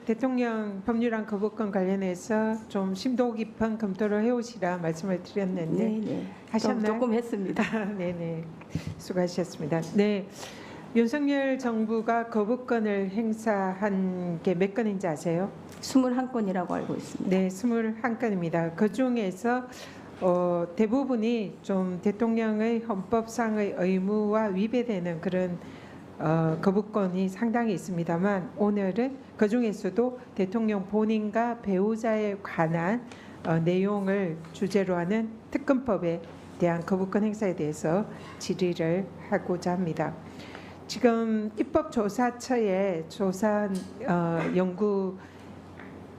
대통령 법률안 거부권 관련해서 좀 심도 깊은 검토를 해오시라 말씀을 드렸는데 네. 하셨나요? 조금 했습니다. 네네, 수고하셨습니다. 네, 윤석열 정부가 거부권을 행사한 게 몇 건인지 아세요? 21건이라고 알고 있습니다. 네, 21건입니다. 그 중에서 대부분이 좀 대통령의 헌법상의 의무와 위배되는 그런 거부권이 상당히 있습니다만, 오늘은 그 중에서도 대통령 본인과 배우자에 관한 내용을 주제로 하는 특검법에 대한 거부권 행사에 대해서 질의를 하고자 합니다. 지금 입법조사처에 조사한 연구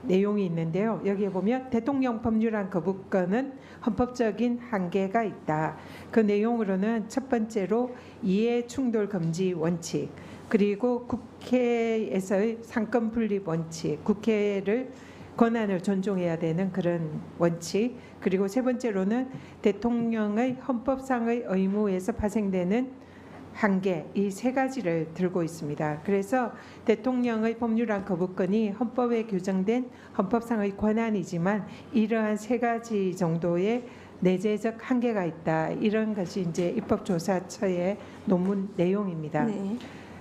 내용이 있는데요. 여기에 보면 대통령 법률안 거부권은 헌법적인 한계가 있다. 그 내용으로는 첫 번째로 이해 충돌 금지 원칙, 그리고 국회에서의 상권 분립 원칙, 국회를 권한을 존중해야 되는 그런 원칙, 그리고 세 번째로는 대통령의 헌법상의 의무에서 파생되는 한계, 이 세 가지를 들고 있습니다. 그래서 대통령의 법률안 거부권이 헌법에 규정된 헌법상의 권한이지만 이러한 세 가지 정도의 내재적 한계가 있다. 이런 것이 이제 입법조사처의 논문 내용입니다. 네.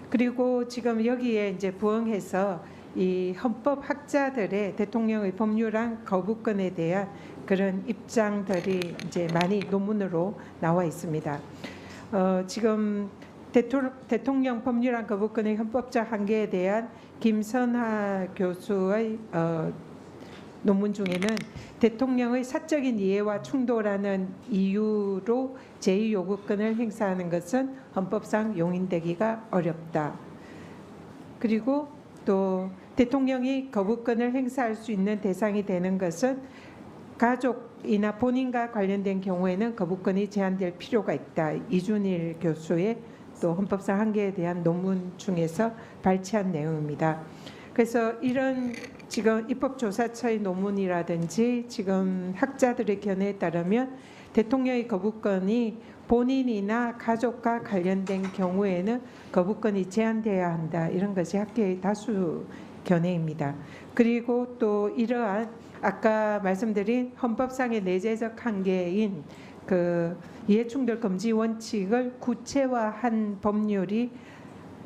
그리고 지금 여기에 이제 부응해서 이 헌법학자들의 대통령의 법률안 거부권에 대한 그런 입장들이 이제 많이 논문으로 나와 있습니다. 지금 대통령 법률안 거부권의 헌법적 한계에 대한 김선하 교수의 논문 중에는 대통령의 사적인 이해와 충돌하는 이유로 제2요구권을 행사하는 것은 헌법상 용인되기가 어렵다. 그리고 또 대통령이 거부권을 행사할 수 있는 대상이 되는 것은 가족이나 본인과 관련된 경우에는 거부권이 제한될 필요가 있다. 이준일 교수의 또 헌법상 한계에 대한 논문 중에서 발췌한 내용입니다. 그래서 이런 지금 입법조사처의 논문이라든지 지금 학자들의 견해에 따르면 대통령의 거부권이 본인이나 가족과 관련된 경우에는 거부권이 제한돼야 한다. 이런 것이 학계의 다수 견해입니다. 그리고 또 이러한 아까 말씀드린 헌법상의 내재적 한계인 그 이해충돌 금지 원칙을 구체화한 법률이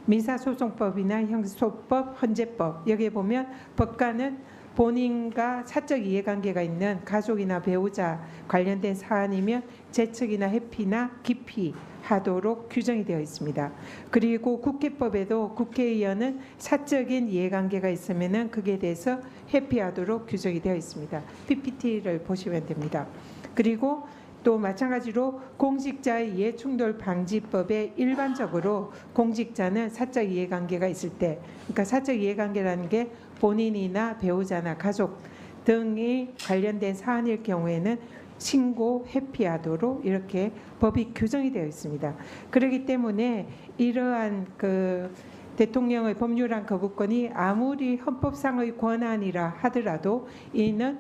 민사소송법이나 형사소법, 헌재법, 여기에 보면 법관은 본인과 사적 이해관계가 있는 가족이나 배우자 관련된 사안이면 재척이나 회피나 기피하도록 규정이 되어 있습니다. 그리고 국회법에도 국회의원은 사적인 이해관계가 있으면 그에 대해서 회피하도록 규정이 되어 있습니다. PPT를 보시면 됩니다. 그리고 또 마찬가지로 공직자의 이해충돌 방지법에 일반적으로 공직자는 사적 이해관계가 있을 때, 그러니까 사적 이해관계라는 게 본인이나 배우자나 가족 등이 관련된 사안일 경우에는 신고 회피하도록 이렇게 법이 규정이 되어 있습니다. 그렇기 때문에 이러한 그 대통령의 법률안 거부권이 아무리 헌법상의 권한이라 하더라도 이는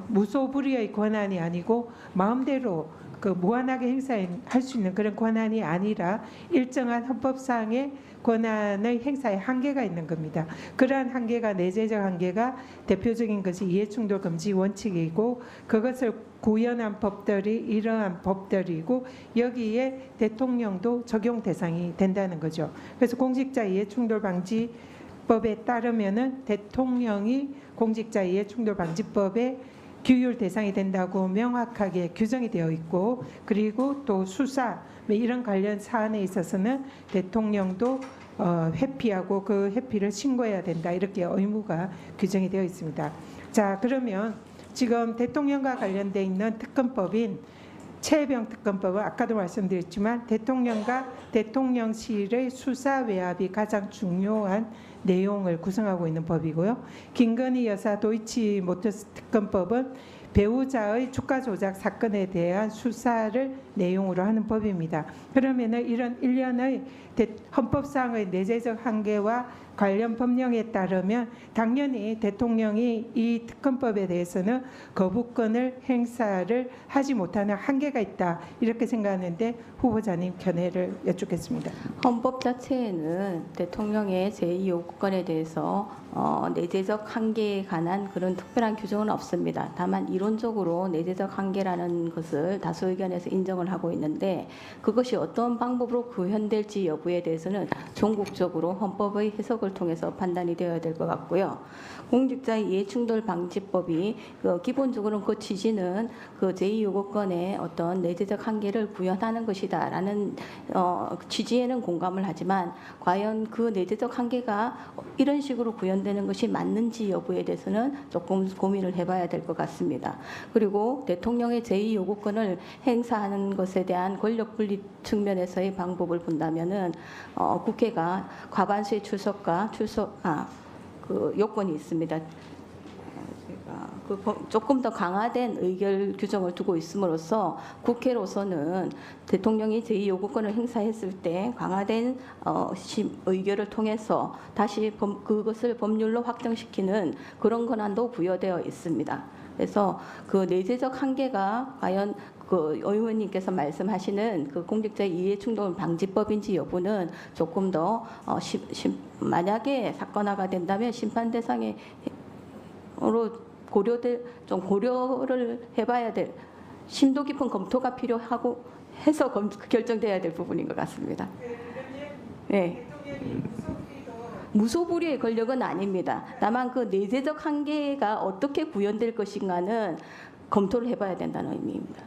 무소불위의 권한이 아니고 마음대로 그 무한하게 행사할 수 있는 그런 권한이 아니라 일정한 헌법상의 권한의 행사에 한계가 있는 겁니다. 그러한 한계가 내재적 한계가 대표적인 것이 이해충돌 금지 원칙이고 그것을 구현한 법들이 이러한 법들이고 여기에 대통령도 적용 대상이 된다는 거죠. 그래서 공직자 이해충돌 방지법에 따르면은 대통령이 공직자 이해충돌 방지법에 규율 대상이 된다고 명확하게 규정이 되어 있고, 그리고 또 수사 이런 관련 사안에 있어서는 대통령도 회피하고 그 회피를 신고해야 된다. 이렇게 의무가 규정이 되어 있습니다. 자, 그러면 지금 대통령과 관련돼 있는 특검법인 최혜병 특검법은 아까도 말씀드렸지만 대통령과 대통령실의 수사 외압이 가장 중요한 내용을 구성하고 있는 법이고요. 김건희 여사 도이치모터스 특검법은 배우자의 주가 조작 사건에 대한 수사를 내용으로 하는 법입니다. 그러면은 이런 일련의 헌법상의 내재적 한계와 관련 법령에 따르면 당연히 대통령이 이 특검법에 대해서는 거부권을 행사를 하지 못하는 한계가 있다. 이렇게 생각하는데 후보자님 견해를 여쭙겠습니다. 헌법 자체에는 대통령의 제2요구권에 대해서 내재적 한계에 관한 그런 특별한 규정은 없습니다. 다만 이론적으로 내재적 한계라는 것을 다수 의견에서 인정을 하고 있는데 그것이 어떤 방법으로 구현될지 여부에 대해서는 종국적으로 헌법의 해석을 통해서 판단이 되어야 될 것 같고요. 공직자의 이해충돌 방지법이 기본적으로는 그 취지는 그 제2요구권의 어떤 내재적 한계를 구현하는 것이다라는 취지에는 공감을 하지만 과연 그 내재적 한계가 이런 식으로 구현되는 것이 맞는지 여부에 대해서는 조금 고민을 해봐야 될 것 같습니다. 그리고 대통령의 제2요구권을 행사하는 것에 대한 권력 분립 측면에서의 방법을 본다면은 국회가 과반수의 출석과 그 요건이 있습니다. 제가 조금 더 강화된 의결 규정을 두고 있음으로써 국회로서는 대통령이 제2요구권을 행사했을 때 강화된 의결을 통해서 다시 그것을 법률로 확정시키는 그런 권한도 부여되어 있습니다. 그래서 그 내재적 한계가 과연 그 의원님께서 말씀하시는 그 공직자 이해충돌 방지법인지 여부는 조금 더 만약에 사건화가 된다면 심판 대상으로 고려를 해봐야 될 심도 깊은 검토가 필요하고 해서 결정돼야 될 부분인 것 같습니다. 네. 무소불위의 권력은 아닙니다. 다만 그 내재적 한계가 어떻게 구현될 것인가는 검토를 해봐야 된다는 의미입니다.